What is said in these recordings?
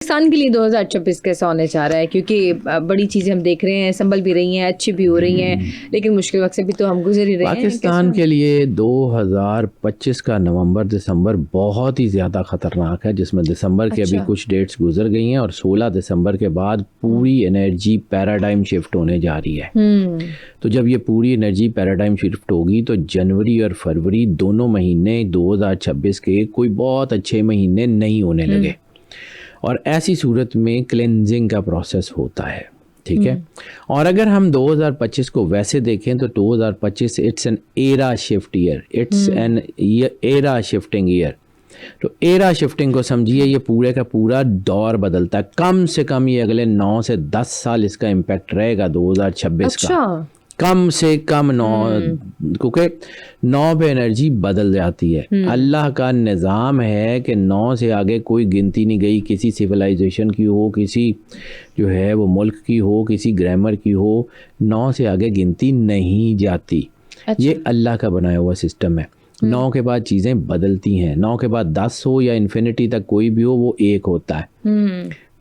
पाकिस्तान के लिए 2026 कैसा होने जा रहा है? क्योंकि बड़ी चीज़ें हम देख रहे हैं, संभल भी रही हैं, अच्छी भी हो रही हैं, लेकिन मुश्किल वक्त से भी तो हम गुजर ही रहे हैं। पाकिस्तान के लिए 2025 का नवंबर दिसंबर बहुत ही ज़्यादा ख़तरनाक है, जिसमें दिसंबर के अभी कुछ डेट्स गुजर गई हैं और 16 दिसंबर के बाद पूरी एनर्जी पैराडाइम शिफ्ट होने जा रही है। तो जब ये पूरी एनर्जी पैराडाइम शिफ्ट होगी तो जनवरी और फरवरी दोनों महीने 2026 के कोई बहुत अच्छे महीने नहीं होने लगे और ऐसी सूरत में क्लेंजिंग का प्रोसेस होता है। ठीक है, और अगर हम 2025 को वैसे देखें तो 2025 it's an era shift year, it's an era shifting year. तो एरा शिफ्टिंग को समझिए, ये पूरे का पूरा दौर बदलता है। कम से कम ये अगले 9 से 10 साल इसका इम्पैक्ट रहेगा 2026 का। कम से कम 9, क्योंकि 9 पे एनर्जी बदल जाती है। अल्लाह का निज़ाम है कि 9 से आगे कोई गिनती नहीं गई, किसी सिविलाइजेशन की हो, किसी जो है वो मुल्क की हो, किसी ग्रामर की हो, 9 से आगे गिनती नहीं जाती। ये अल्लाह का बनाया हुआ सिस्टम है। 9 के बाद चीज़ें बदलती हैं। 9 के बाद 10 हो या इन्फिनिटी तक कोई भी हो, वो 1 होता है।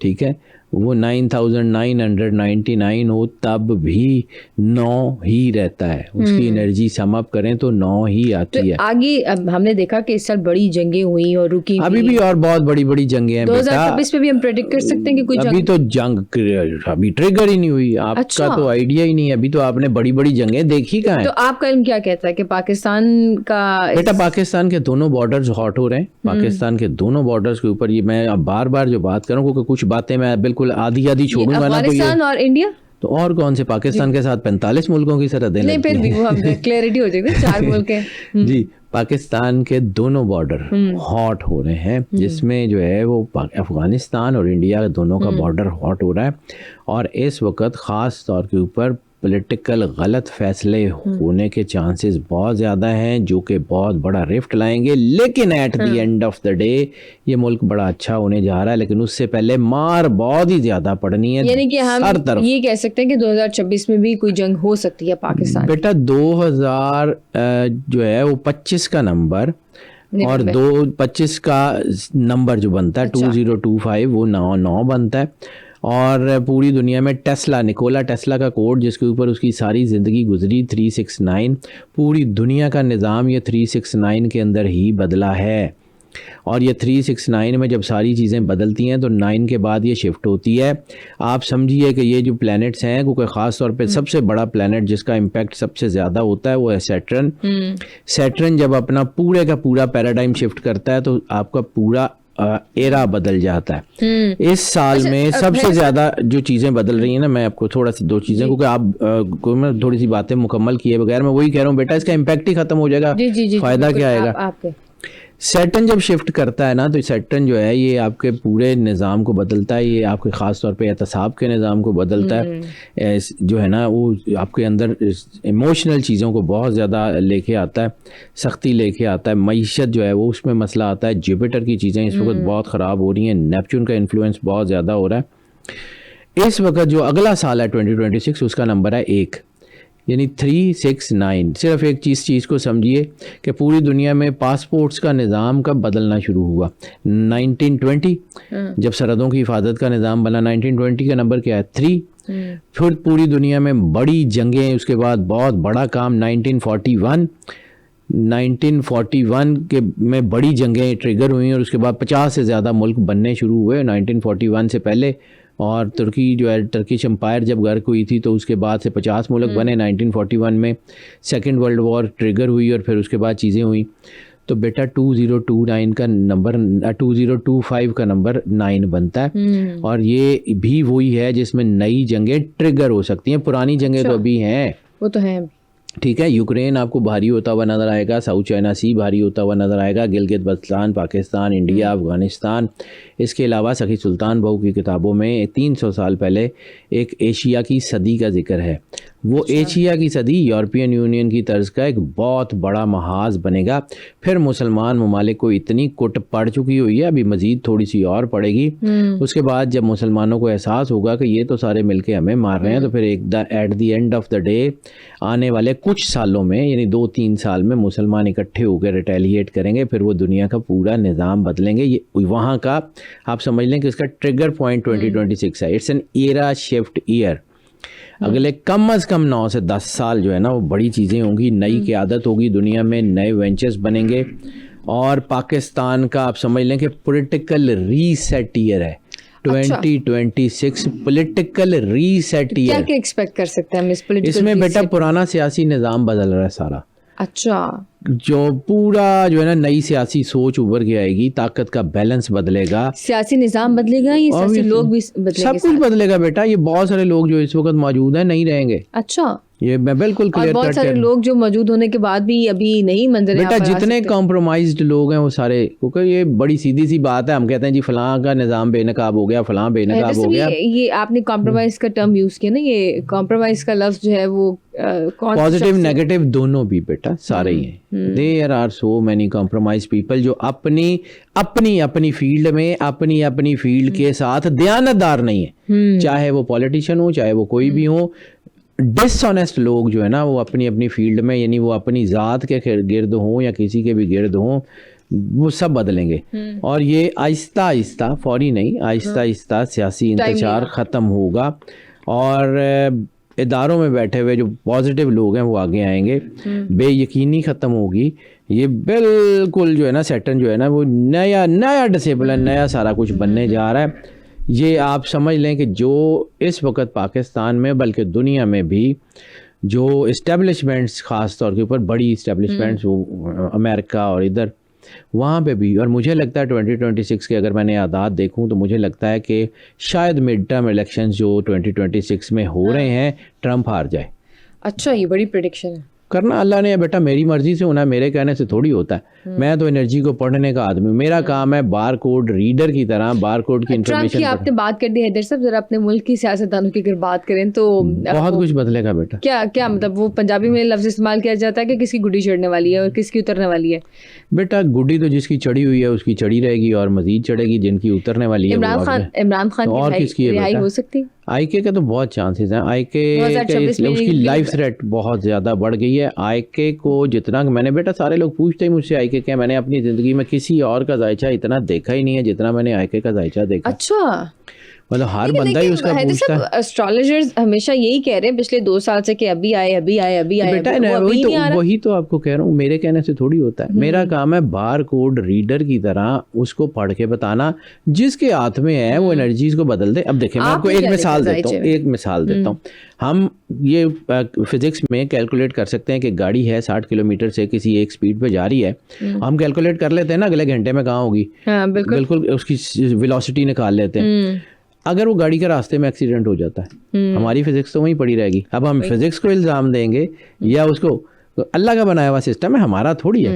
ठीक है, वो 9999 हो तब भी 9 ही रहता है। उसकी एनर्जी सम अप करें तो 9 ही आती है। आगे अब हमने देखा कि इस साल बड़ी जंगें हुई और रुकी, अभी भी और बहुत बड़ी बड़ी जंगें हैं। 2026 में भी हम प्रेडिक्ट कर सकते हैं कि कोई अभी तो जंग अभी ट्रिगर ही नहीं हुई। आपका तो आइडिया ही नहीं है, अभी तो आपने बड़ी बड़ी जंगें देखी कहाँ है। तो आपका इल्म क्या कहता है कि पाकिस्तान का बेटा, पाकिस्तान के दोनों बॉर्डर्स हॉट हो रहे हैं। पाकिस्तान के दोनों बॉर्डर्स के ऊपर ये मैं अब बार बार जो बात करूँ, क्योंकि कुछ बातें मैं बिल्कुल आधी छोड़ूंगा ना, तो अफगानिस्तान और इंडिया तो और कौन से, पाकिस्तान के साथ 45 मुल्कों की सरहदें नहीं, फिर भी वो हम क्लैरिटी हो जाएगी, 4 मुल्क हैं। जी, पाकिस्तान के दोनों बॉर्डर हॉट हो रहे हैं, जिसमें जो है वो अफगानिस्तान और इंडिया दोनों का बॉर्डर हॉट हो रहा है। और इस वक्त ख़ास तौर के ऊपर पॉलिटिकल गलत फैसले होने के चांसेस बहुत ज़्यादा हैं, जो कि बहुत बड़ा रिफ्ट लाएंगे। लेकिन at the end of the day ये मुल्क बड़ा अच्छा होने जा रहा है, लेकिन उससे पहले मार बहुत ही ज़्यादा पड़नी है। यानी कि हम ये कह सकते हैं कि 2026 में भी कोई जंग हो सकती है पाकिस्तान। बेटा 2000 जो है वो 25 का नंबर और 25 का नंबर जो बनता है 2025 वो 9 बनता है। और पूरी दुनिया में निकोला टेस्ला का कोड, जिसके ऊपर उसकी सारी ज़िंदगी गुजरी, 369, पूरी दुनिया का निज़ाम ये 369 के अंदर ही बदला है। और ये 369 में जब सारी चीज़ें बदलती हैं तो 9 के बाद ये शिफ्ट होती है। आप समझिए कि ये जो प्लैनेट्स हैं, क्योंकि ख़ास तौर पे सबसे बड़ा प्लैनेट जिसका इम्पैक्ट सबसे ज़्यादा होता है वो है सैटर्न। सैटर्न जब अपना पूरे का पूरा पैराडाइम शिफ्ट करता है तो आपका पूरा एरा बदल जाता है। इस साल में सबसे ज़्यादा जो चीज़ें बदल रही हैं ना, मैं आपको थोड़ा सा 2 चीज़ें, क्योंकि आप को मैं थोड़ी सी बातें मुकम्मल किए बगैर मैं वही कह रहा हूँ बेटा, इसका इम्पैक्ट ही ख़त्म हो जाएगा। फ़ायदा क्या आएगा? सैटर्न जब शिफ्ट करता है ना, तो सैटर्न जो है ये आपके पूरे निज़ाम को बदलता है। ये आपके ख़ास तौर पे एहतसाब के निज़ाम को बदलता है। जो है ना वो आपके अंदर इमोशनल चीज़ों को बहुत ज़्यादा लेके आता है, सख्ती लेके आता है। मईशत जो है वो उसमें मसला आता है। जुपिटर की चीज़ें इस वक्त बहुत ख़राब हो रही हैं। नेपच्यून का इन्फ्लुएंस बहुत ज़्यादा हो रहा है। इस वक्त जो अगला साल है 2026, उसका नंबर है 1, यानी 369। सिर्फ एक चीज़ को समझिए कि पूरी दुनिया में पासपोर्ट्स का निज़ाम कब बदलना शुरू हुआ? 1920, जब सरहदों की हिफाजत का निज़ाम बना। 1920 का नंबर क्या है? 3। फिर पूरी दुनिया में बड़ी जंगें, उसके बाद बहुत बड़ा काम 1941 के में बड़ी जंगें ट्रिगर हुई और उसके बाद 50 से ज़्यादा मुल्क बनने शुरू हुए 1941 से पहले। और तुर्की जो है, टर्किश एम्पायर जब गर्क हुई थी तो उसके बाद से 50 मुल्क बने। 1941 में सेकेंड वर्ल्ड वॉर ट्रिगर हुई और फिर उसके बाद चीज़ें हुई। तो बेटा 2029 का नंबर 2025 का नंबर 9 बनता है। और ये भी वही है जिसमें नई जंगें ट्रिगर हो सकती हैं। पुरानी जंगें तो अभी हैं, वो तो हैं। ठीक है, यूक्रेन आपको भारी होता हुआ नज़र आएगा, साउथ चाइना सी भारी होता हुआ नज़र आएगा, गिलगित बल्तिस्तान, पाकिस्तान, इंडिया, अफगानिस्तान। इसके अलावा सखी सुल्तान बहू की किताबों में 300 साल पहले एक एशिया की सदी का जिक्र है। वो एशिया की सदी यूरोपियन यूनियन की तर्ज का एक बहुत बड़ा महाज बनेगा। फिर मुसलमान ममालिक को इतनी कुट पड़ चुकी हुई है, अभी मज़ीद थोड़ी सी और पड़ेगी। उसके बाद जब मुसलमानों को एहसास होगा कि ये तो सारे मिलके हमें मार रहे हैं, तो फिर at the end of the day आने वाले कुछ सालों में, यानी 2-3 साल में मुसलमान इकट्ठे होकर रिटेलिएट करेंगे, फिर वो दुनिया का पूरा निज़ाम बदलेंगे। ये वहाँ का आप समझ लें कि इसका ट्रिगर पॉइंट 2026 है। It's an era shift year. अगले कम अज़ कम 9 से 10 साल जो है ना वो बड़ी चीज़ें होंगी, नई क़यादत होगी दुनिया में, नए वेंचर्स बनेंगे और पाकिस्तान का आप समझ लें कि पॉलिटिकल रीसेट ईयर है। 2026 पॉलिटिकल रीसेट ईयर। क्या एक्सपेक्ट कर सकते हैं हम इस पॉलिटिकल? इसमें बेटा पुराना सियासी निज़ाम बदल रहा है सारा। अच्छा, जो पूरा जो है ना नई सियासी सोच उभर के आएगी, ताकत का बैलेंस बदलेगा, सियासी निज़ाम बदलेगा, ये सियासी लोग भी बदलेंगे, सब कुछ बदलेगा बेटा। ये बहुत सारे लोग जो इस वक्त मौजूद हैं नहीं रहेंगे। अच्छा, ये मैं बिल्कुल क्लियर और बहुत सारे लोग जो मौजूद होने के बाद भी अभी नहीं मंजर बेटा, जितने कॉम्प्रोमाइज्ड लोग हैं वो सारे, क्योंकि ये बड़ी सीधी सी बात है, हम कहते हैं जी फलां का निज़ाम बेनकाब हो गया, फलां बेनकाब हो गया। ये आपने कॉम्प्रोमाइज का टर्म यूज किया ना, ये कॉम्प्रोमाइज का लफ्ज जो है वो पॉजिटिव नेगेटिव दोनों भी बेटा सारे ही हैं। There are so many compromise people जो अपनी फील्ड में अपनी फील्ड के साथ दयानतदार नहीं है, चाहे वो पॉलिटिशियन हो, चाहे वो कोई भी हो। डिसऑनेस्ट लोग जो है ना वो अपनी फील्ड में, यानी वो अपनी ज़ात के गिर्द हों या किसी के भी गिर्द हों, वो सब बदलेंगे। और ये आहिस्ता आहिस्ता, फौरी नहीं, आहिस्ता आहिस्ता सियासी इंतशार ख़त्म होगा और इदारों में बैठे हुए जो पॉजिटिव लोग हैं वो आगे आएंगे, बेयकीनी ख़त्म होगी। ये बिल्कुल जो है ना सैटर्न जो है ना वो नया डिसिप्लिन, नया सारा कुछ बनने जा रहा है। ये आप समझ लें कि जो इस वक्त पाकिस्तान में बल्कि दुनिया में भी जो इस्टेब्लिशमेंट्स, ख़ास तौर के ऊपर बड़ी इस्टेब्लिशमेंट्स, वो अमेरिका और इधर वहाँ पे भी, और मुझे लगता है 2026 के अगर मैंने आदात देखूँ तो मुझे लगता है कि शायद मिड टर्म इलेक्शंस जो 2026 में हो रहे हैं ट्रंप हार जाए। अच्छा, ये बड़ी प्रेडिक्शन है। करना अल्लाह ने बेटा मेरी मर्जी से होना, मेरे कहने से थोड़ी होता है। मैं तो एनर्जी को पढ़ने का आदमी, मेरा काम है बार कोड रीडर की तरह बार कोड की इंफॉर्मेशन। आपने बात कर दी हैदर साहब, जरा अपने मुल्क की सियासतदानों की अगर बात करें तो बहुत कुछ बदलेगा बेटा। क्या मतलब वो पंजाबी में लफ्ज इस्तेमाल किया जाता है कि किसकी गुड्डी चढ़ने वाली है और किसकी उतरने वाली है? बेटा गुड्डी तो जिसकी चढ़ी हुई है उसकी चढ़ी रहेगी और मजीद चढ़ेगी, जिनकी उतरने वाली है इमरान खान और किसकी रिहाई हो सकती है? आईके का तो बहुत चांसेस हैं। आईके उसकी लाइफ थ्रेट बहुत ज़्यादा बढ़ गई है। आईके को जितना मैंने, बेटा सारे लोग पूछते ही मुझसे आईके क्या, मैंने अपनी ज़िंदगी में किसी और का जायचा इतना देखा ही नहीं है जितना मैंने आईके का जायचा देखा। अच्छा, मतलब हर बंदा ही उसका पूछता है। एस्ट्रोलॉजर्स हमेशा यही कह रहे हैं पिछले 2 साल से कि अभी आए बेटा, वही तो आपको कह रहा हूँ, मेरे कहने से थोड़ी होता है। मेरा काम है बार कोड रीडर की तरह उसको पढ़ के बताना, जिसके हाथ में है वो एनर्जीज को बदल दे। अब देखिए मैं आपको एक मिसाल देता हूँ। हम ये फिजिक्स में कैलकुलेट कर सकते हैं कि गाड़ी है 60 किलोमीटर से किसी एक स्पीड पे जा रही है, हम कैलकुलेट कर लेते हैं ना अगले घंटे में कहाँ होगी। बिल्कुल उसकी वेलोसिटी निकाल लेते हैं। अगर वो गाड़ी का रास्ते में एक्सीडेंट हो जाता है, हमारी फिजिक्स तो वहीं पड़ी रहेगी। अब हम फिजिक्स को इल्ज़ाम देंगे या उसको, अल्लाह का बनाया हुआ सिस्टम है, हमारा थोड़ी है।